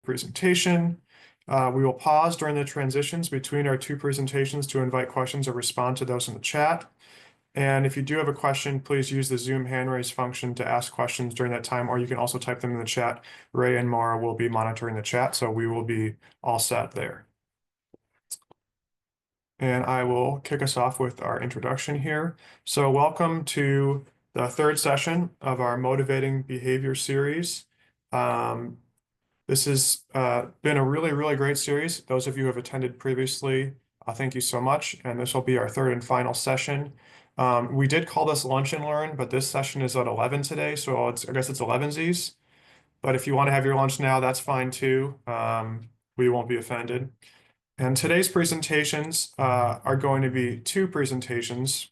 presentation. We will pause during the transitions between our two presentations to invite questions or respond to those in the chat. And if you do have a question, please use the Zoom hand raise function to ask questions during that time, or you can also type them in the chat. Ray and Mara will be monitoring the chat, so we will be all set there. And I will kick us off with our introduction here. So welcome to the third session of our Motivating Behavior series. This has been a really, really great series. Those of you who have attended previously, thank you so much. And this will be our third and final session. We did call this Lunch and Learn, but this session is at 11 today, so I guess it's 11sies. But if you want to have your lunch now, that's fine too. We won't be offended. And today's presentations are going to be two presentations.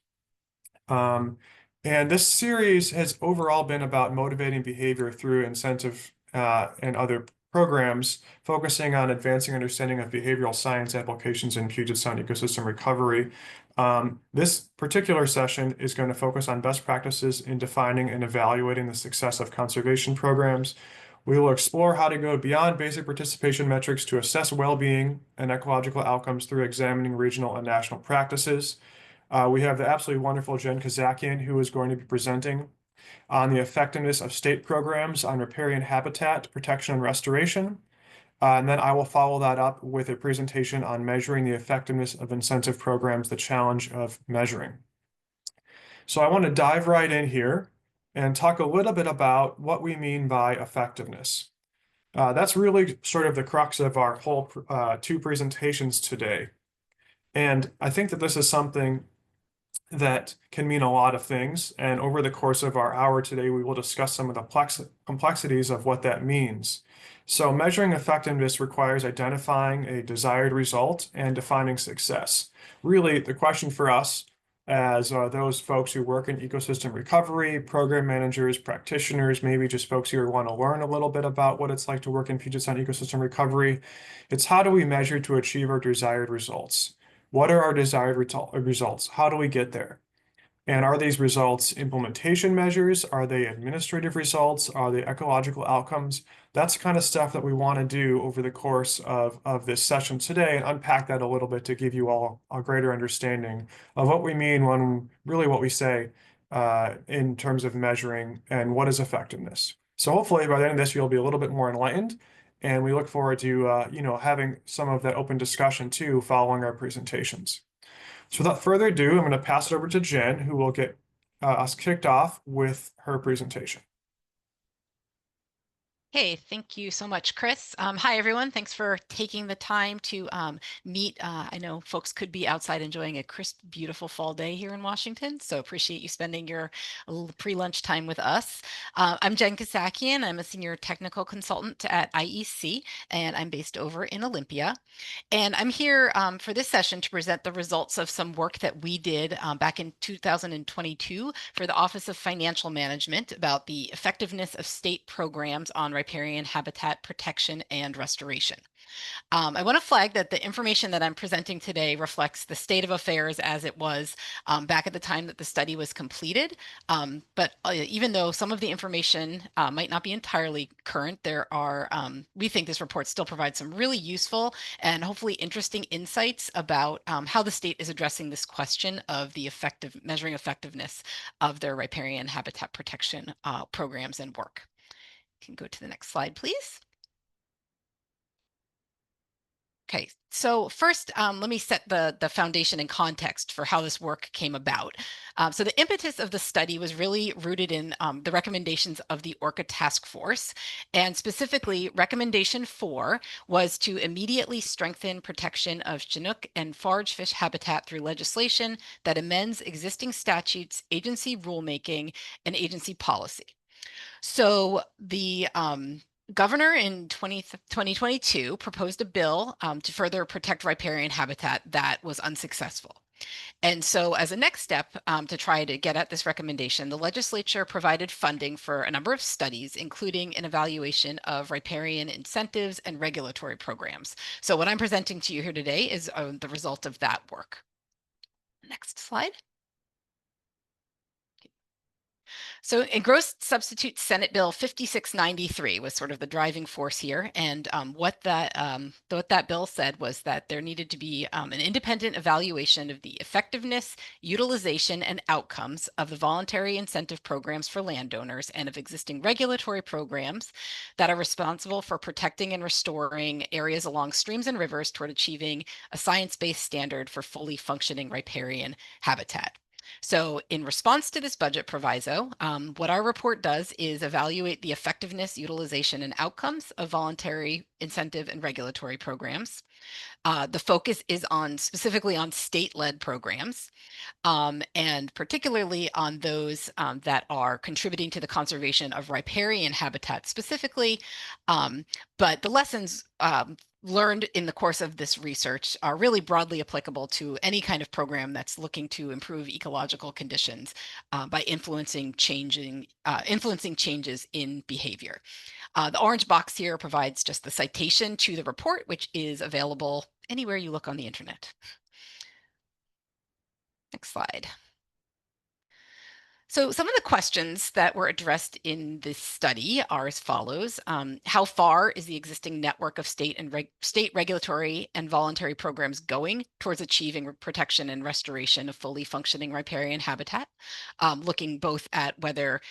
And this series has overall been about motivating behavior through incentive and other programs, focusing on advancing understanding of behavioral science applications in Puget Sound ecosystem recovery. This particular session is going to focus on best practices in defining and evaluating the success of conservation programs. We will explore how to go beyond basic participation metrics to assess well-being and ecological outcomes through examining regional and national practices. We have the absolutely wonderful Jen Kassakian, who is going to be presenting on the effectiveness of state programs on riparian habitat protection and restoration. And then I will follow that up with a presentation on measuring the effectiveness of incentive programs, the challenge of measuring. So I want to dive right in here and talk a little bit about what we mean by effectiveness. That's really sort of the crux of our whole two presentations today. And I think that this is something that can mean a lot of things. And over the course of our hour today, we will discuss some of the complexities of what that means. So measuring effectiveness requires identifying a desired result and defining success. Really, the question for us as those folks who work in ecosystem recovery, program managers, practitioners, maybe just folks who want to learn a little bit about what it's like to work in Puget Sound ecosystem recovery, it's how do we measure to achieve our desired results? What are our desired results? How do we get there? And are these results implementation measures? Are they administrative results? Are they ecological outcomes? That's the kind of stuff that we want to do over the course of this session today and unpack that a little bit to give you all a greater understanding of what we mean when really what we say in terms of measuring and what is effectiveness. So hopefully by the end of this, you'll be a little bit more enlightened. And we look forward to having some of that open discussion too following our presentations. So without further ado, I'm going to pass it over to Jen, who will get us kicked off with her presentation. Hey, thank you so much, Chris. Hi, everyone. Thanks for taking the time to meet. I know folks could be outside enjoying a crisp, beautiful fall day here in Washington, so appreciate you spending your pre-lunch time with us. I'm Jen Kassakian. I'm a senior technical consultant at IEC, and I'm based over in Olympia. And I'm here for this session to present the results of some work that we did back in 2022 for the Office of Financial Management about the effectiveness of state programs on riparian habitat protection and restoration. I want to flag that the information that I'm presenting today reflects the state of affairs as it was back at the time that the study was completed. But even though some of the information might not be entirely current, we think this report still provides some really useful and hopefully interesting insights about how the state is addressing this question of the measuring effectiveness of their riparian habitat protection programs and work. You can go to the next slide, please. Okay, so first, let me set the foundation and context for how this work came about. So the impetus of the study was really rooted in the recommendations of the Orca Task Force, and specifically recommendation 4 was to immediately strengthen protection of Chinook and forage fish habitat through legislation that amends existing statutes, agency rulemaking, and agency policy. So the governor in 2022 proposed a bill to further protect riparian habitat that was unsuccessful. And so as a next step to try to get at this recommendation, the legislature provided funding for a number of studies, including an evaluation of riparian incentives and regulatory programs. So what I'm presenting to you here today is the result of that work. Next slide. So engrossed substitute Senate Bill 5693 was sort of the driving force here. And what that bill said was that there needed to be an independent evaluation of the effectiveness, utilization, and outcomes of the voluntary incentive programs for landowners and of existing regulatory programs that are responsible for protecting and restoring areas along streams and rivers toward achieving a science-based standard for fully functioning riparian habitat. So in response to this budget proviso, what our report does is evaluate the effectiveness, utilization, and outcomes of voluntary incentive and regulatory programs. The focus is on specifically on state-led programs, and particularly on those that are contributing to the conservation of riparian habitat specifically. But the lessons learned in the course of this research are really broadly applicable to any kind of program that's looking to improve ecological conditions by influencing changes in behavior. The orange box here provides just the citation to the report, which is available anywhere you look on the internet. Next slide. So some of the questions that were addressed in this study are as follows. How far is the existing network of state regulatory and voluntary programs going towards achieving protection and restoration of fully functioning riparian habitat? Looking both at whether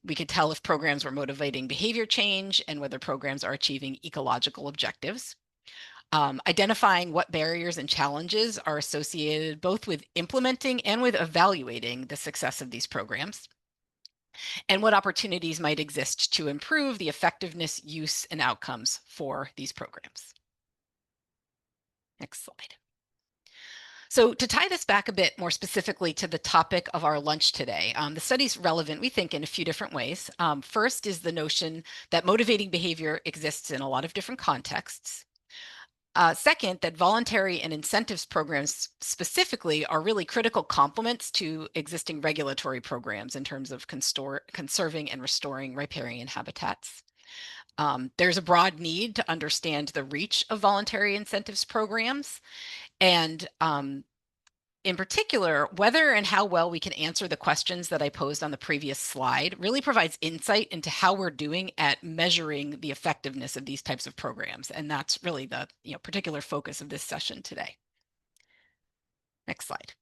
we could tell if programs were motivating behavior change and whether programs are achieving ecological objectives. Identifying what barriers and challenges are associated both with implementing and with evaluating the success of these programs, and what opportunities might exist to improve the effectiveness, use, and outcomes for these programs. Next slide. So to tie this back a bit more specifically to the topic of our lunch today, the study's relevant, we think, in a few different ways. First is the notion that motivating behavior exists in a lot of different contexts. Second, that voluntary and incentives programs specifically are really critical complements to existing regulatory programs in terms of conserving and restoring riparian habitats. There's a broad need to understand the reach of voluntary incentives programs, and in particular, whether and how well we can answer the questions that I posed on the previous slide really provides insight into how we're doing at measuring the effectiveness of these types of programs. And that's really the particular focus of this session today. Next slide.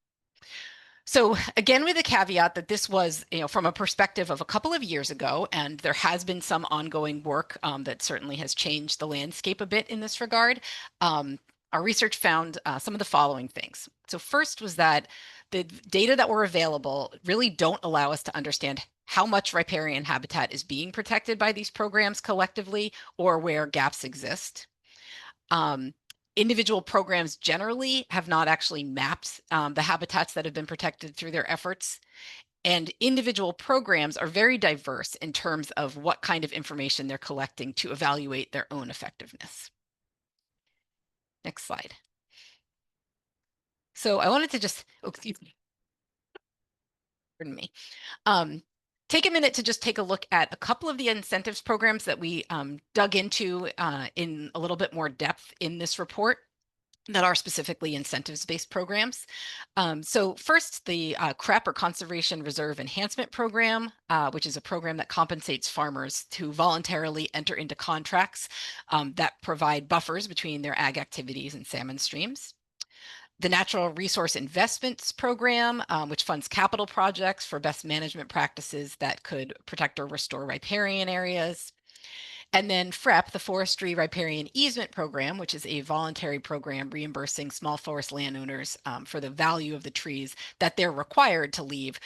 So again, with the caveat that this was, from a perspective of a couple of years ago, and there has been some ongoing work that certainly has changed the landscape a bit in this regard. Our research found some of the following things. So first was that the data that were available really don't allow us to understand how much riparian habitat is being protected by these programs collectively or where gaps exist. Individual programs generally have not actually mapped the habitats that have been protected through their efforts. And individual programs are very diverse in terms of what kind of information they're collecting to evaluate their own effectiveness. Next slide. So I wanted to just, excuse me, pardon me, take a minute to just take a look at a couple of the incentives programs that we dug into in a little bit more depth in this report that are specifically incentives-based programs. So first, the CREP, or Conservation Reserve Enhancement Program, which is a program that compensates farmers to voluntarily enter into contracts that provide buffers between their ag activities and salmon streams. The Natural Resource Investments Program, which funds capital projects for best management practices that could protect or restore riparian areas. And then FREP, the Forestry Riparian Easement Program, which is a voluntary program reimbursing small forest landowners for the value of the trees that they're required to leave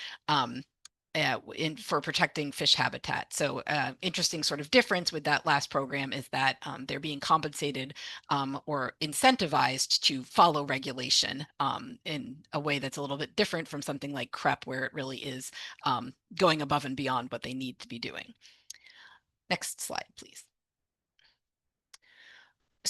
for protecting fish habitat. So interesting sort of difference with that last program is that they're being compensated or incentivized to follow regulation in a way that's a little bit different from something like CREP, where it really is going above and beyond what they need to be doing. Next slide, please.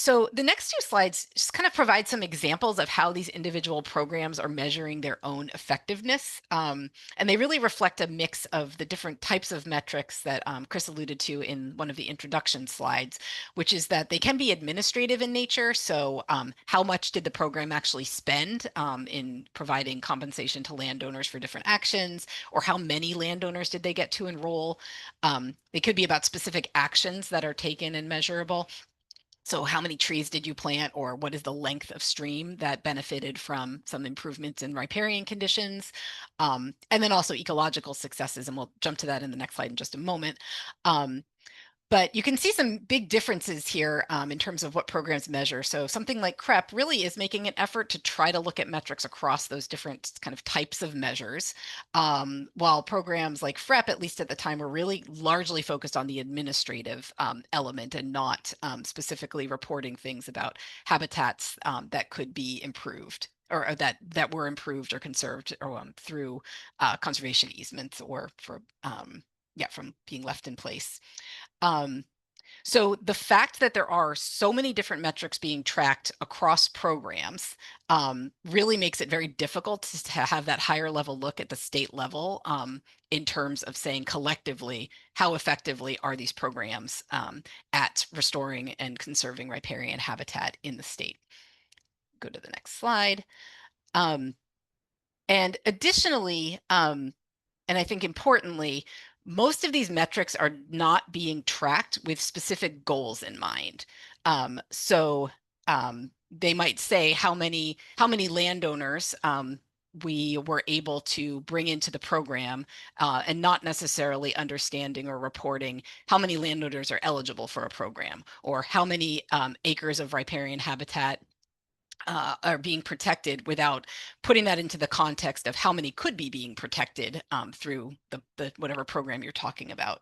So the next two slides just kind of provide some examples of how these individual programs are measuring their own effectiveness. And they really reflect a mix of the different types of metrics that Chris alluded to in one of the introduction slides, which is that they can be administrative in nature. So how much did the program actually spend in providing compensation to landowners for different actions, or how many landowners did they get to enroll? It could be about specific actions that are taken and measurable. So how many trees did you plant, or what is the length of stream that benefited from some improvements in riparian conditions? And then also ecological successes, and we'll jump to that in the next slide in just a moment. Um, but you can see some big differences here in terms of what programs measure. So something like CREP really is making an effort to try to look at metrics across those different kind of types of measures, while programs like FREP, at least at the time, were really largely focused on the administrative element and not specifically reporting things about habitats that could be improved, or that were improved or conserved, or through conservation easements, or for from being left in place. Um, so the fact that there are so many different metrics being tracked across programs really makes it very difficult to have that higher level look at the state level in terms of saying collectively how effectively are these programs at restoring and conserving riparian habitat in the state. Go to the next slide. Um, and additionally, and I think importantly, most of these metrics are not being tracked with specific goals in mind. They might say how many landowners we were able to bring into the program, and not necessarily understanding or reporting how many landowners are eligible for a program, or how many acres of riparian habitat are being protected, without putting that into the context of how many could be being protected through the whatever program you're talking about.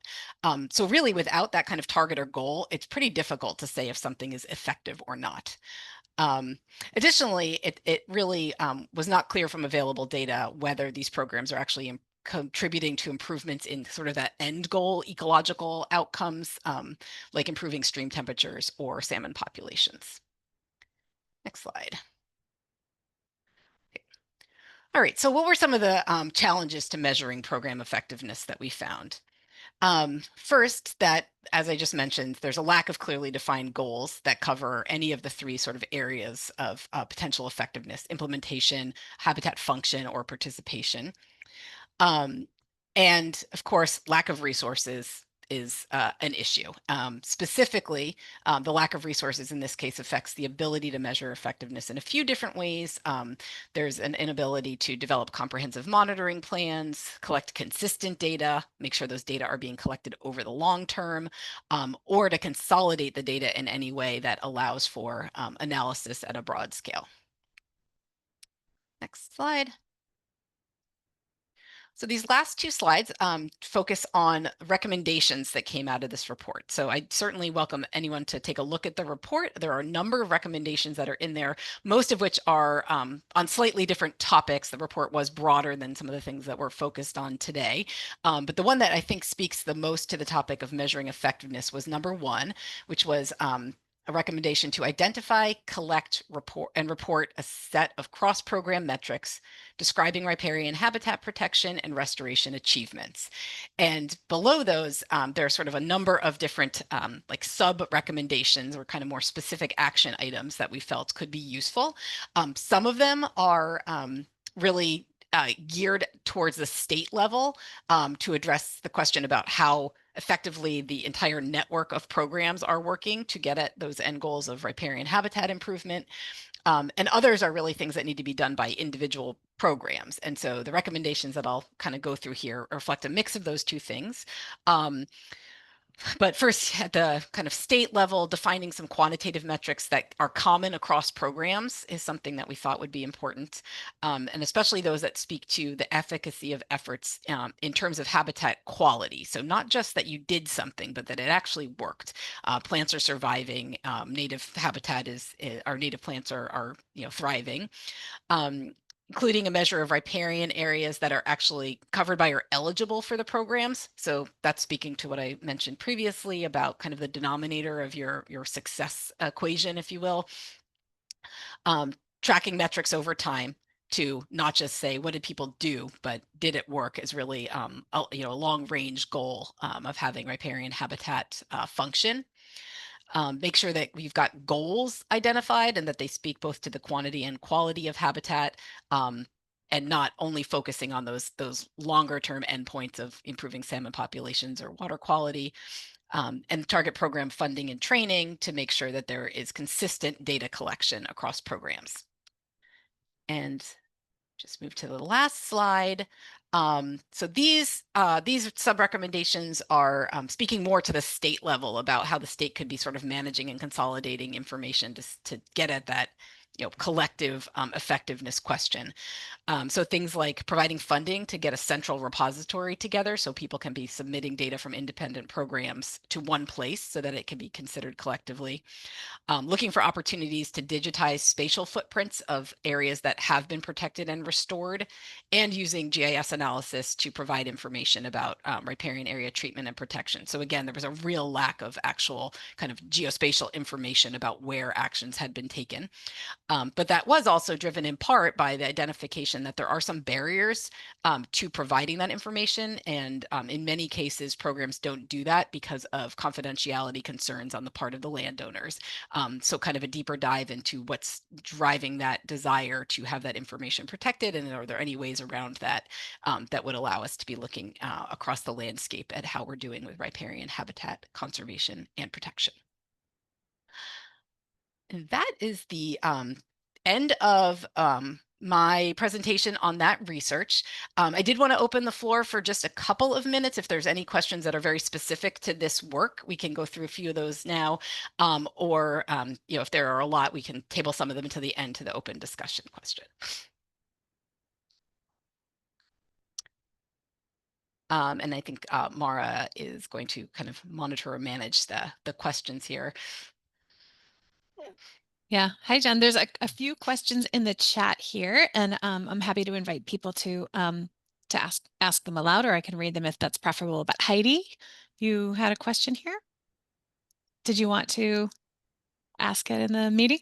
So really, without that kind of target or goal, it's pretty difficult to say if something is effective or not. Um, Additionally, it really was not clear from available data whether these programs are actually contributing to improvements in sort of that end goal ecological outcomes, like improving stream temperatures or salmon populations. Next slide. All right, so what were some of the challenges to measuring program effectiveness that we found? First, that, as I just mentioned, there's a lack of clearly defined goals that cover any of the three sort of areas of potential effectiveness: implementation, habitat function, or participation. Um, and of course, lack of resources is an issue. Specifically, the lack of resources in this case affects the ability to measure effectiveness in a few different ways. There's an inability to develop comprehensive monitoring plans, collect consistent data, make sure those data are being collected over the long term, or to consolidate the data in any way that allows for analysis at a broad scale. Next slide. So these last two slides focus on recommendations that came out of this report. So I certainly welcome anyone to take a look at the report. There are a number of recommendations that are in there, most of which are on slightly different topics. The report was broader than some of the things that we're focused on today. But the one that I think speaks the most to the topic of measuring effectiveness was number one, which was a recommendation to identify, collect, report a set of cross-program metrics describing riparian habitat protection and restoration achievements. And below those, there are sort of a number of different like sub-recommendations, or kind of more specific action items that we felt could be useful. Some of them are really geared towards the state level to address the question about how effectively the entire network of programs are working to get at those end goals of riparian habitat improvement. And others are really things that need to be done by individual programs. And so the recommendations that I'll kind of go through here reflect a mix of those two things. But first, at the kind of state level, defining some quantitative metrics that are common across programs is something that we thought would be important, and especially those that speak to the efficacy of efforts in terms of habitat quality. So not just that you did something, but that it actually worked. Plants are surviving. Native habitat our native plants are thriving. including a measure of riparian areas that are actually covered by or eligible for the programs. So that's speaking to what I mentioned previously about kind of the denominator of your success equation, if you will. Tracking metrics over time to not just say what did people do, but did it work is really a long range goal of having riparian habitat function. Make sure that we've got goals identified and that they speak both to the quantity and quality of habitat, and not only focusing on those longer term endpoints of improving salmon populations or water quality, and target program funding and training to make sure that there is consistent data collection across programs. And just move to the last slide. So these sub-recommendations are speaking more to the state level about how the state could be sort of managing and consolidating information to get at that collective effectiveness question. So things like providing funding to get a central repository together so people can be submitting data from independent programs to one place so that it can be considered collectively. Looking for opportunities to digitize spatial footprints of areas that have been protected and restored, and using GIS analysis to provide information about riparian area treatment and protection. So again, there was a real lack of actual kind of geospatial information about where actions had been taken. But that was also driven in part by the identification that there are some barriers to providing that information. And in many cases, programs don't do that because of confidentiality concerns on the part of the landowners. So kind of a deeper dive into what's driving that desire to have that information protected, and are there any ways around that that would allow us to be looking across the landscape at how we're doing with riparian habitat conservation and protection. And that is the end of my presentation on that research. I did want to open the floor for just a couple of minutes. If there's any questions that are very specific to this work, we can go through a few of those now. Or if there are a lot, we can table some of them to the end to the open discussion question. And I think Mara is going to kind of monitor or manage the questions here. Yeah. Hi, Jen. There's a few questions in the chat here, and I'm happy to invite people to ask them aloud, or I can read them if that's preferable. But Heidi, you had a question here. Did you want to ask it in the meeting?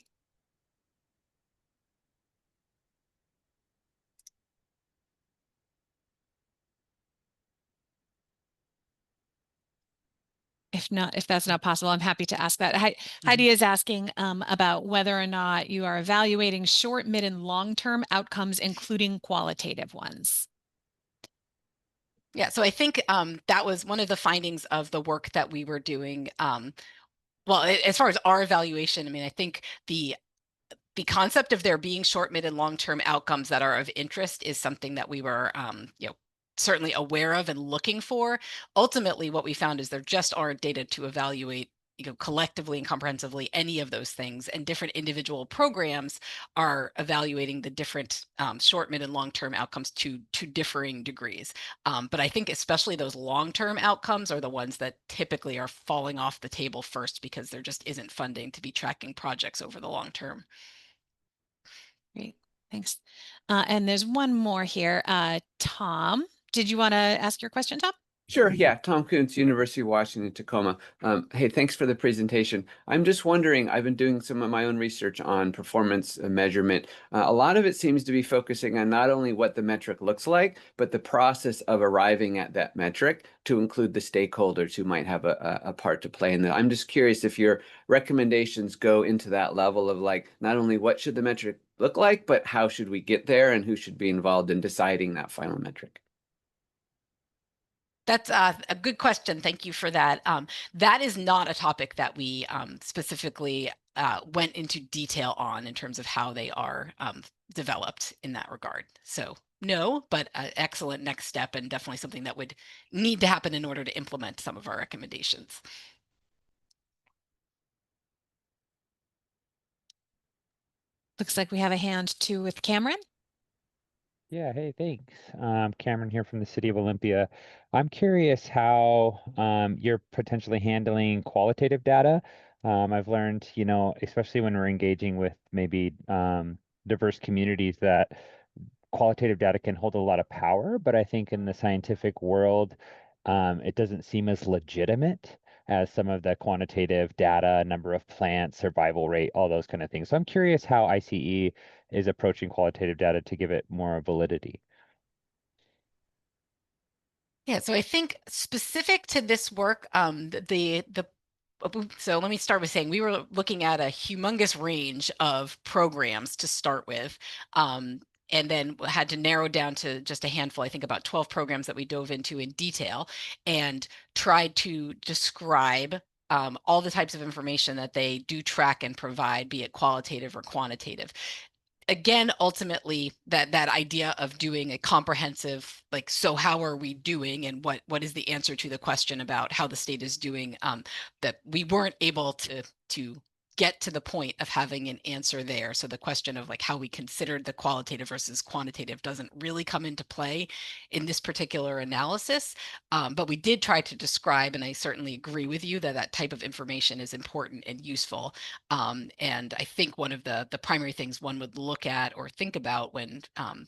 If not, if that's not possible, I'm happy to ask that. Heidi is asking about whether or not you are evaluating short, mid, and long-term outcomes, including qualitative ones. Yeah, so I think that was one of the findings of the work that we were doing. Well, as far as our evaluation, I mean, I think the concept of there being short, mid, and long-term outcomes that are of interest is something that we were, certainly aware of and looking for. Ultimately, what we found is there just aren't data to evaluate, collectively and comprehensively any of those things, and different individual programs are evaluating the different short, mid, and long-term outcomes to differing degrees. But I think especially those long-term outcomes are the ones that typically are falling off the table first because there just isn't funding to be tracking projects over the long term. Great, thanks. And there's one more here. Tom, did you want to ask your question, Tom? Sure, yeah. Tom Kuntz, University of Washington, Tacoma. Hey, thanks for the presentation. I'm just wondering, I've been doing some of my own research on performance measurement. A lot of it seems to be focusing on not only what the metric looks like, but the process of arriving at that metric to include the stakeholders who might have a part to play in that. I'm just curious if your recommendations go into that level of like, not only what should the metric look like, but how should we get there and who should be involved in deciding that final metric? That's a good question. Thank you for that. That is not a topic that we specifically went into detail on in terms of how they are developed in that regard. So no, but an excellent next step, and definitely something that would need to happen in order to implement some of our recommendations. Looks like we have a hand too with Cameron. Yeah, hey, thanks. Cameron here from the city of Olympia. I'm curious how you're potentially handling qualitative data. I've learned, especially when we're engaging with maybe diverse communities, that qualitative data can hold a lot of power, but I think in the scientific world, it doesn't seem as legitimate as some of the quantitative data, number of plants, survival rate, all those kind of things. So I'm curious how ICE is approaching qualitative data to give it more validity. Yeah, so I think specific to this work, so let me start with saying we were looking at a humongous range of programs to start with, and then had to narrow down to just a handful, I think about 12 programs that we dove into in detail and tried to describe all the types of information that they do track and provide, be it qualitative or quantitative. Again, ultimately, that idea of doing a comprehensive, like, so how are we doing, and what is the answer to the question about how the state is doing, that we weren't able to get to the point of having an answer there. So the question of like how we considered the qualitative versus quantitative doesn't really come into play in this particular analysis. But we did try to describe, and I certainly agree with you that that type of information is important and useful. And I think one of the primary things one would look at or think about when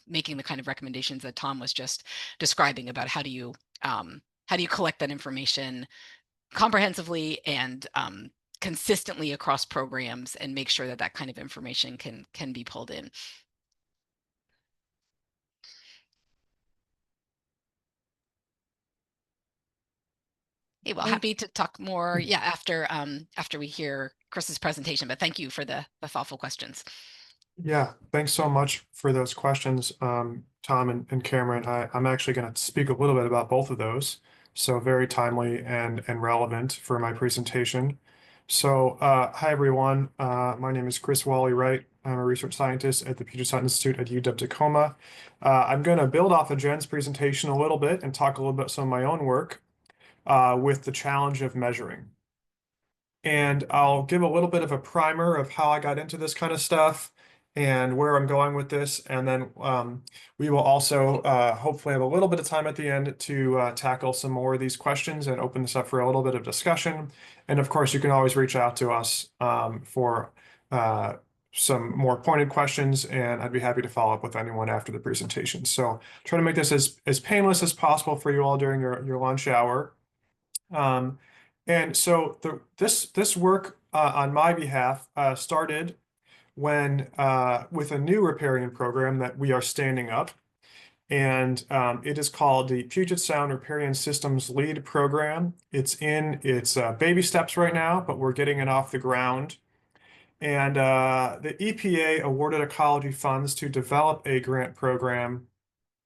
making the kind of recommendations that Tom was just describing about how do you collect that information comprehensively and consistently across programs and make sure that that kind of information can be pulled in. Hey, well, happy to talk more, yeah, after we hear Chris's presentation, but thank you for the thoughtful questions. Yeah, thanks so much for those questions, Tom and Cameron. I'm actually going to speak a little bit about both of those. So very timely and relevant for my presentation. So hi, everyone. My name is Wally Wright. I'm a research scientist at the Puget Institute at UW-Tacoma. I'm going to build off of Jen's presentation a little bit and talk a little bit some of my own work with the challenge of measuring. And I'll give a little bit of a primer of how I got into this kind of stuff and where I'm going with this. And then we will also hopefully have a little bit of time at the end to tackle some more of these questions and open this up for a little bit of discussion. And of course, you can always reach out to us for some more pointed questions, and I'd be happy to follow up with anyone after the presentation. So try to make this as painless as possible for you all during your lunch hour. And so this work on my behalf started when with a new riparian program that we are standing up, and it is called the Puget Sound Riparian Systems Lead Program. It's in its baby steps right now, but we're getting it off the ground. And the EPA awarded ecology funds to develop a grant program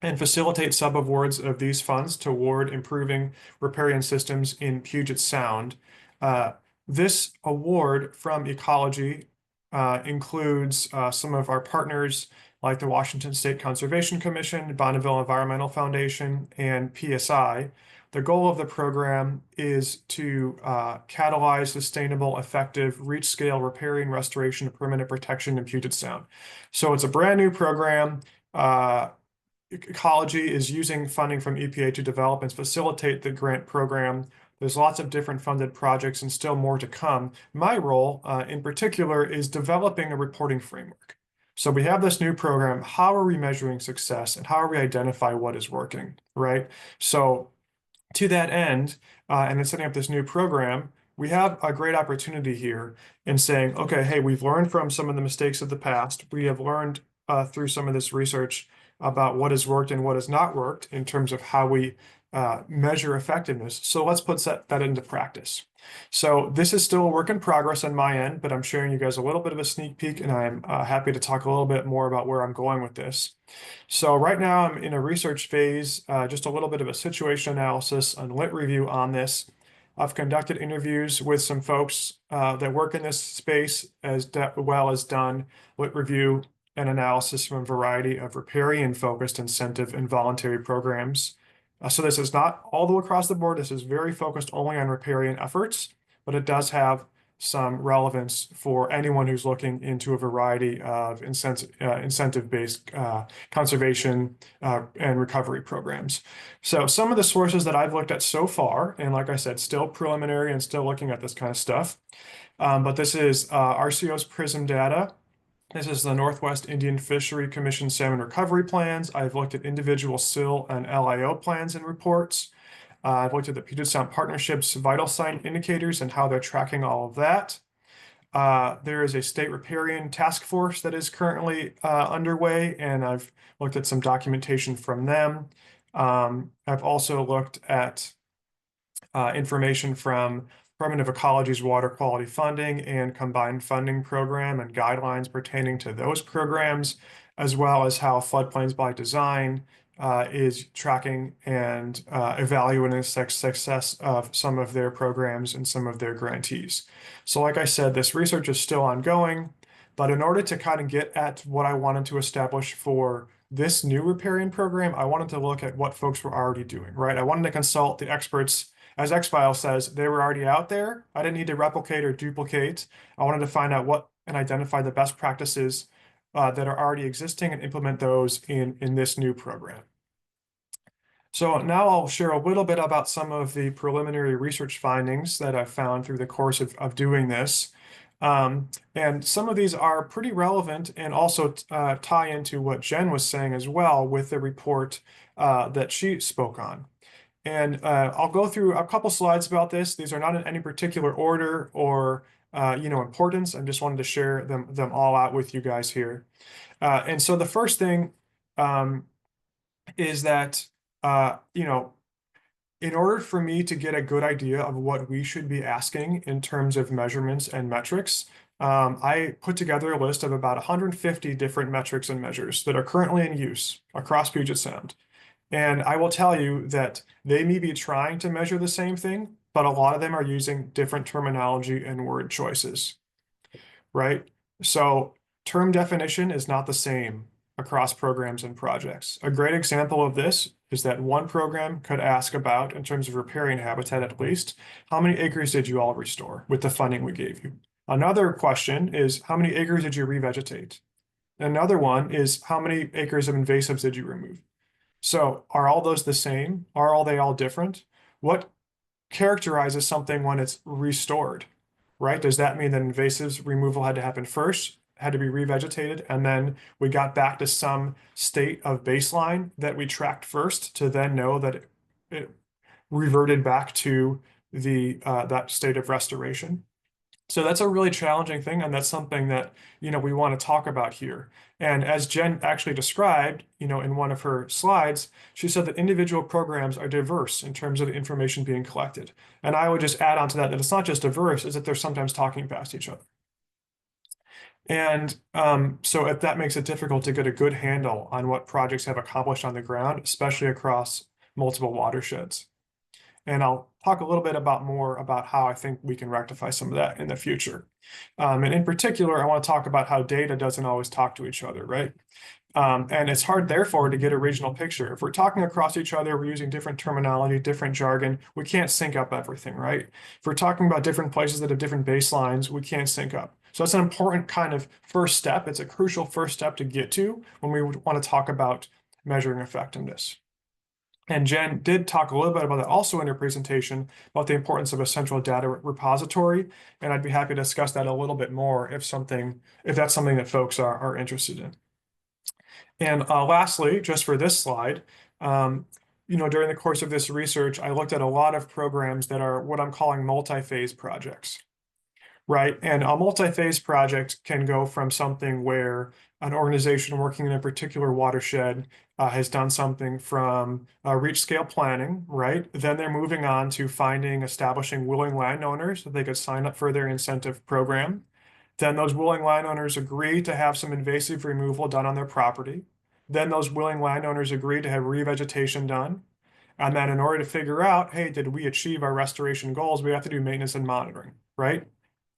and facilitate subawards of these funds toward improving riparian systems in Puget Sound. This award from Ecology includes some of our partners like the Washington State Conservation Commission, Bonneville Environmental Foundation, and PSI. The goal of the program is to catalyze sustainable, effective, reach-scale riparian restoration and permanent protection in Puget Sound. So it's a brand new program. Ecology is using funding from EPA to develop and facilitate the grant program. There's lots of different funded projects and still more to come. My role in particular is developing a reporting framework. So we have this new program. How are we measuring success and how are we identify what is working, right? So to that end, and in setting up this new program, we have a great opportunity here in saying, okay, hey, we've learned from some of the mistakes of the past. We have learned through some of this research about what has worked and what has not worked in terms of how we measure effectiveness. So let's put that into practice. So this is still a work in progress on my end, but I'm showing you guys a little bit of a sneak peek, and I'm happy to talk a little bit more about where I'm going with this. So right now I'm in a research phase, just a little bit of a situation analysis and lit review on this. I've conducted interviews with some folks that work in this space as well as done lit review and analysis from a variety of riparian-focused incentive and voluntary programs. So this is not all the way across the board. This is very focused only on riparian efforts, but it does have some relevance for anyone who's looking into a variety of incentive-based conservation and recovery programs. So some of the sources that I've looked at so far, and like I said, still preliminary and still looking at this kind of stuff, but this is RCO's PRISM data. This is the Northwest Indian Fishery Commission salmon recovery plans. I've looked at individual SIL and LIO plans and reports. I've looked at the Puget Sound Partnership's vital sign indicators and how they're tracking all of that. There is a state riparian task force that is currently underway, and I've looked at some documentation from them. I've also looked at information from Department of Ecology's water quality funding and combined funding program and guidelines pertaining to those programs, as well as how floodplains by design is tracking and evaluating the success of some of their programs and some of their grantees. So like I said, this research is still ongoing, but in order to kind of get at what I wanted to establish for this new riparian program, I wanted to look at what folks were already doing, right? I wanted to consult the experts. As X-File says, they were already out there. I didn't need to replicate or duplicate. I wanted to find out what and identify the best practices that are already existing and implement those in this new program. So now I'll share a little bit about some of the preliminary research findings that I've found through the course of doing this. And some of these are pretty relevant and also tie into what Jen was saying as well with the report that she spoke on. And I'll go through a couple slides about this. These are not in any particular order or importance. I just wanted to share them all out with you guys here. And so the first thing is that in order for me to get a good idea of what we should be asking in terms of measurements and metrics, I put together a list of about 150 different metrics and measures that are currently in use across Puget Sound. And I will tell you that they may be trying to measure the same thing, but a lot of them are using different terminology and word choices, right? So term definition is not the same across programs and projects. A great example of this is that one program could ask about, in terms of riparian habitat at least, how many acres did you all restore with the funding we gave you? Another question is, how many acres did you revegetate? Another one is, how many acres of invasives did you remove? So are all those the same? Are they all different? What characterizes something when it's restored, right? Does that mean that invasives removal had to happen first, had to be revegetated, and then we got back to some state of baseline that we tracked first to then know that it reverted back to that state of restoration? So that's a really challenging thing, and that's something that we want to talk about here. And as Jen actually described, in one of her slides, she said that individual programs are diverse in terms of the information being collected. And I would just add on to that it's not just diverse, it's that they're sometimes talking past each other. And so if that makes it difficult to get a good handle on what projects have accomplished on the ground, especially across multiple watersheds. And I'll talk a little bit more about how I think we can rectify some of that in the future. And in particular, I want to talk about how data doesn't always talk to each other, right? And it's hard, therefore, to get a regional picture. If we're talking across each other, we're using different terminology, different jargon, we can't sync up everything, right? If we're talking about different places that have different baselines, we can't sync up. So that's an important kind of first step. It's a crucial first step to get to when we want to talk about measuring effectiveness. And Jen did talk a little bit about that also in her presentation about the importance of a central data repository. And I'd be happy to discuss that a little bit more if that's something that folks are interested in. And lastly, just for this slide, during the course of this research, I looked at a lot of programs that are what I'm calling multi-phase projects, right? And a multi-phase project can go from something where an organization working in a particular watershed has done something from reach scale planning, right? Then they're moving on to establishing willing landowners that they could sign up for their incentive program. Then those willing landowners agree to have some invasive removal done on their property. Then those willing landowners agree to have revegetation done. And then in order to figure out, hey, did we achieve our restoration goals, we have to do maintenance and monitoring, right?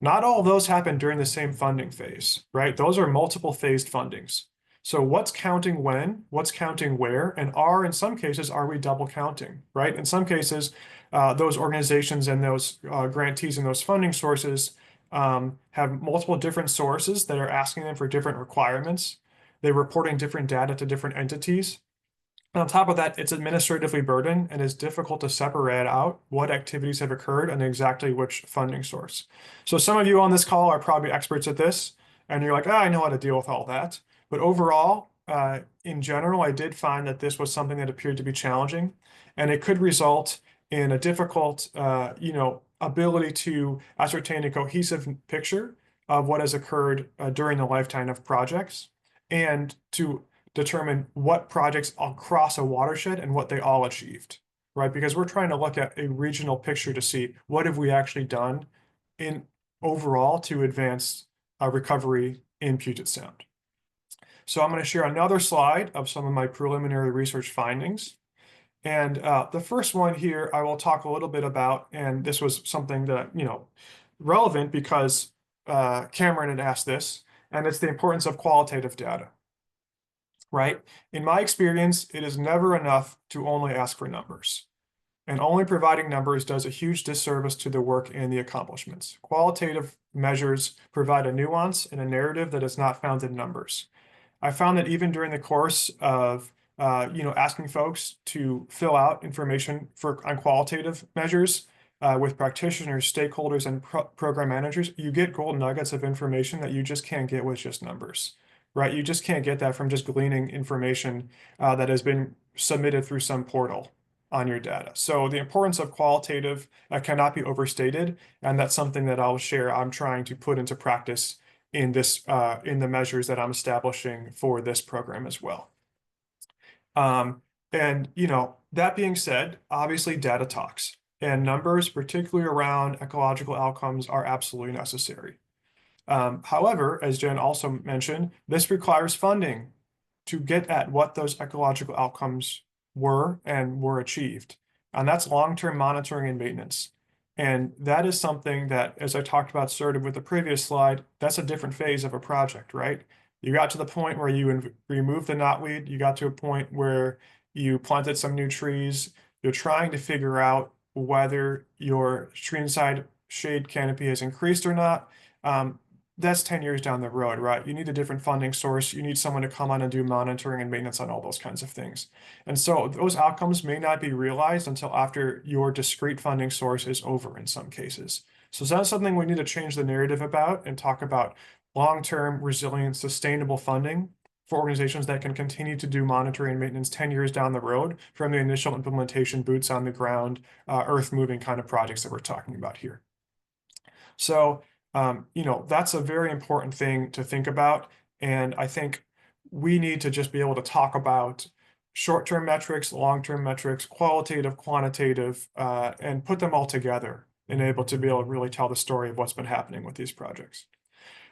Not all of those happen during the same funding phase, right? Those are multiple phased fundings. So what's counting when, what's counting where, and in some cases, are we double counting, right? In some cases, those organizations and those grantees and those funding sources have multiple different sources that are asking them for different requirements. They're reporting different data to different entities. And on top of that, it's administratively burdened and it's difficult to separate out what activities have occurred and exactly which funding source. So some of you on this call are probably experts at this, and you're like, I know how to deal with all that. But overall, in general, I did find that this was something that appeared to be challenging, and it could result in a difficult, ability to ascertain a cohesive picture of what has occurred during the lifetime of projects, and to determine what projects across a watershed and what they all achieved, right? Because we're trying to look at a regional picture to see what have we actually done in overall to advance recovery in Puget Sound. So I'm going to share another slide of some of my preliminary research findings. And the first one here, I will talk a little bit about, and this was something that, relevant because Cameron had asked this, and it's the importance of qualitative data, right? In my experience, it is never enough to only ask for numbers. And only providing numbers does a huge disservice to the work and the accomplishments. Qualitative measures provide a nuance and a narrative that is not found in numbers. I found that even during the course of asking folks to fill out information on qualitative measures with practitioners, stakeholders, and program managers, you get gold nuggets of information that you just can't get with just numbers, right? You just can't get that from just gleaning information that has been submitted through some portal on your data. So the importance of qualitative cannot be overstated, and that's something that I'll share. I'm trying to put into practice in the measures that I'm establishing for this program as well. And that being said, obviously data talks, and numbers, particularly around ecological outcomes, are absolutely necessary. However, as Jen also mentioned, this requires funding to get at what those ecological outcomes were achieved. And that's long-term monitoring and maintenance. And that is something that, as I talked about, started with the previous slide, that's a different phase of a project, right? You got to the point where you removed the knotweed, you got to a point where you planted some new trees, you're trying to figure out whether your tree inside shade canopy has increased or not. That's 10 years down the road, right? You need a different funding source. You need someone to come on and do monitoring and maintenance on all those kinds of things. And so those outcomes may not be realized until after your discrete funding source is over in some cases. So that's something we need to change the narrative about and talk about long-term, resilient, sustainable funding for organizations that can continue to do monitoring and maintenance 10 years down the road from the initial implementation, boots on the ground, earth moving kind of projects that we're talking about here. So that's a very important thing to think about. And I think we need to just be able to talk about short-term metrics, long-term metrics, qualitative, quantitative, and put them all together and able to be able to really tell the story of what's been happening with these projects.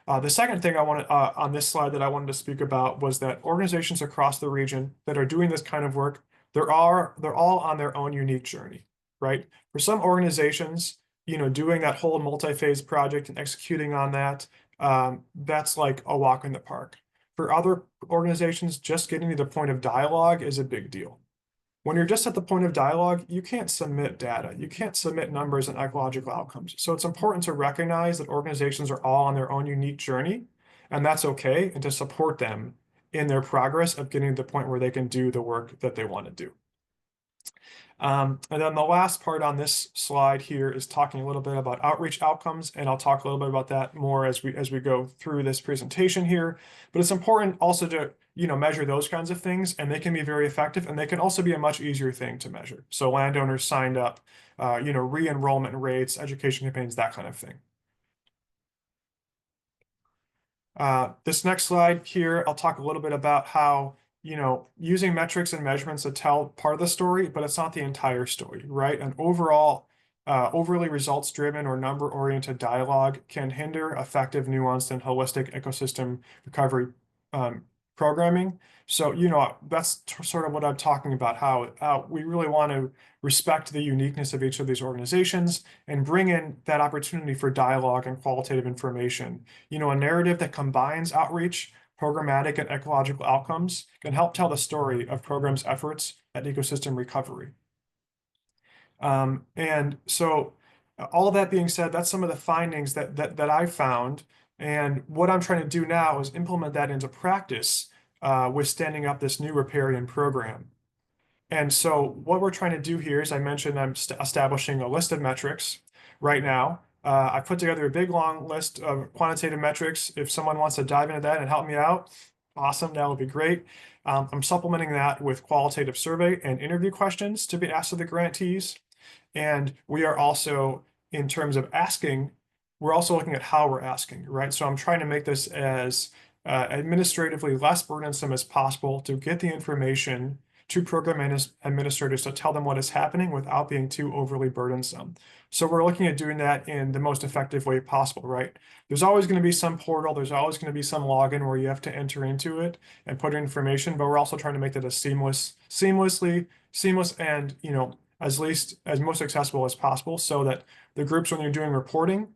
The second thing I wanted on this slide that I wanted to speak about was that organizations across the region that are doing this kind of work, they're all on their own unique journey, right? For some organizations, doing that whole multi-phase project and executing on that, that's like a walk in the park. For other organizations, just getting to the point of dialogue is a big deal. When you're just at the point of dialogue, you can't submit data. You can't submit numbers and ecological outcomes. So it's important to recognize that organizations are all on their own unique journey, and that's okay, and to support them in their progress of getting to the point where they can do the work that they want to do. And then the last part on this slide here is talking a little bit about outreach outcomes, and I'll talk a little bit about that more as we go through this presentation here. But it's important also to measure those kinds of things, and they can be very effective, and they can also be a much easier thing to measure. So landowners signed up, re-enrollment rates, education campaigns, that kind of thing. This next slide here, I'll talk a little bit about how using metrics and measurements to tell part of the story, but it's not the entire story, right? And overall, overly results-driven or number-oriented dialogue can hinder effective, nuanced, and holistic ecosystem recovery programming. So, that's sort of what I'm talking about, how we really want to respect the uniqueness of each of these organizations and bring in that opportunity for dialogue and qualitative information. A narrative that combines outreach, programmatic, and ecological outcomes can help tell the story of programs' efforts at ecosystem recovery. And so all of that being said, that's some of the findings that I found. And what I'm trying to do now is implement that into practice with standing up this new riparian program. And so what we're trying to do here is, I mentioned, I'm establishing a list of metrics right now I put together a big long list of quantitative metrics. If someone wants to dive into that and help me out, awesome, that would be great. I'm supplementing that with qualitative survey and interview questions to be asked of the grantees. And we are also, in terms of asking, we're also looking at how we're asking, right? So I'm trying to make this as administratively less burdensome as possible to get the information to program administrators to tell them what is happening without being too overly burdensome. So we're looking at doing that in the most effective way possible, right? There's always going to be some portal, there's always going to be some login where you have to enter into it and put in information, but we're also trying to make that as seamless and, you know, as most accessible as possible, so that the groups, when you're doing reporting,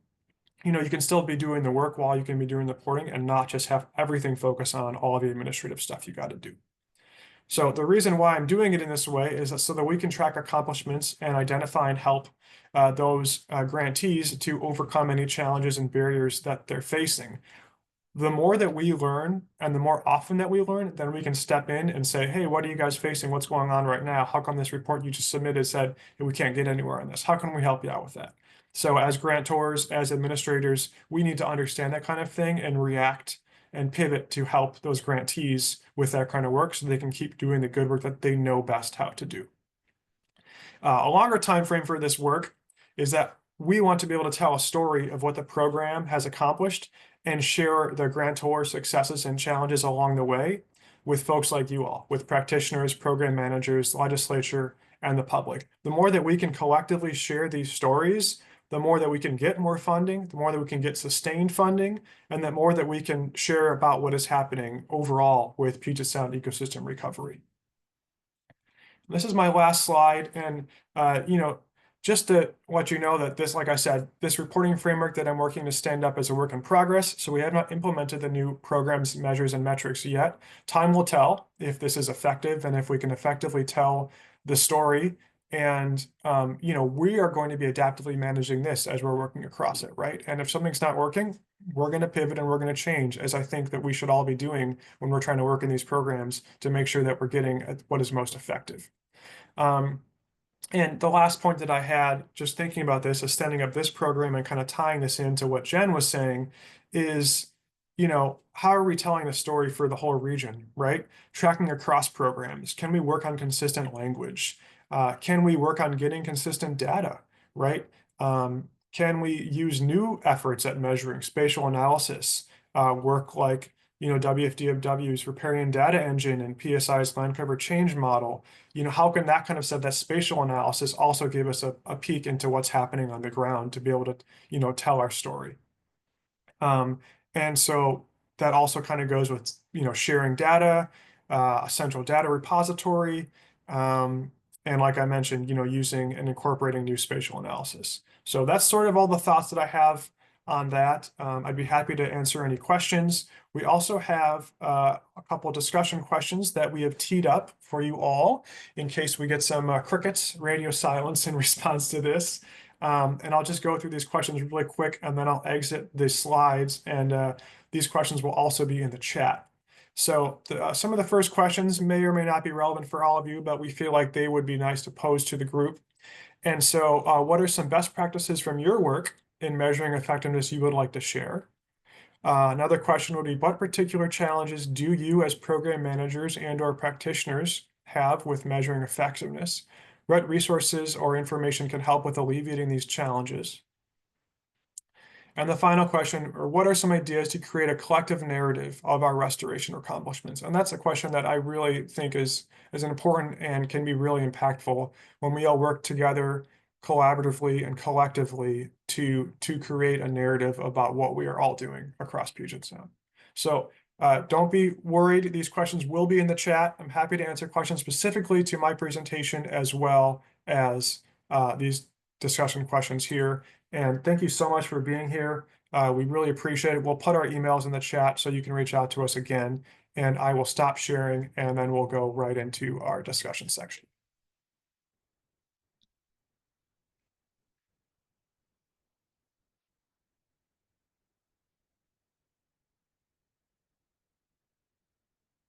you know, you can still be doing the work while you can be doing the reporting and not just have everything focus on all of the administrative stuff you got to do. So the reason why I'm doing it in this way is so that we can track accomplishments and identify and help those grantees to overcome any challenges and barriers that they're facing. The more that we learn and the more often that we learn, then we can step in and say, hey, what are you guys facing? What's going on right now? How come this report you just submitted said we can't get anywhere on this? How can we help you out with that? So as grantors, as administrators, we need to understand that kind of thing and react and pivot to help those grantees with that kind of work so they can keep doing the good work that they know best how to do. A longer time frame for this work is that we want to be able to tell a story of what the program has accomplished and share the grantor successes and challenges along the way with folks like you all, with practitioners, program managers, legislature, and the public. The more that we can collectively share these stories, the more that we can get more funding, the more that we can get sustained funding, and the more that we can share about what is happening overall with Puget Sound ecosystem recovery. This is my last slide, and you know, just to let you know that this, like I said, this reporting framework that I'm working to stand up is a work in progress. So we have not implemented the new programs, measures, and metrics yet. Time will tell if this is effective and if we can effectively tell the story. And you know, we are going to be adaptively managing this as we're working across it, right? And if something's not working, we're going to pivot and we're going to change, as I think that we should all be doing when we're trying to work in these programs to make sure that we're getting what is most effective. And the last point that I had, just thinking about this, is standing up this program and kind of tying this into what Jen was saying is, you know, how are we telling the story for the whole region, right? Tracking across programs. Can we work on consistent language? Can we work on getting consistent data, right? Can we use new efforts at measuring spatial analysis, work like, you know, WFDFW's riparian data engine and PSI's land cover change model? You know, how can that kind of stuff, that spatial analysis, also give us a peek into what's happening on the ground to be able to, you know, tell our story? And so that also kind of goes with, you know, sharing data, a central data repository, and like I mentioned, you know, using and incorporating new spatial analysis. So that's sort of all the thoughts that I have on that. I'd be happy to answer any questions. We also have a couple of discussion questions that we have teed up for you all in case we get some crickets, radio silence in response to this. And I'll just go through these questions really quick, and then I'll exit the slides, and these questions will also be in the chat. So some of the first questions may or may not be relevant for all of you, but we feel like they would be nice to pose to the group. And so what are some best practices from your work in measuring effectiveness you would like to share? Another question would be, what particular challenges do you as program managers and/or practitioners have with measuring effectiveness? What resources or information can help with alleviating these challenges? And the final question, or what are some ideas to create a collective narrative of our restoration accomplishments? And that's a question that I really think is important and can be really impactful when we all work together collaboratively and collectively to create a narrative about what we are all doing across Puget Sound. So don't be worried. These questions will be in the chat. I'm happy to answer questions specifically to my presentation as well as these discussion questions here. And thank you so much for being here. We really appreciate it. We'll put our emails in the chat so you can reach out to us again. And I will stop sharing, and then we'll go right into our discussion section.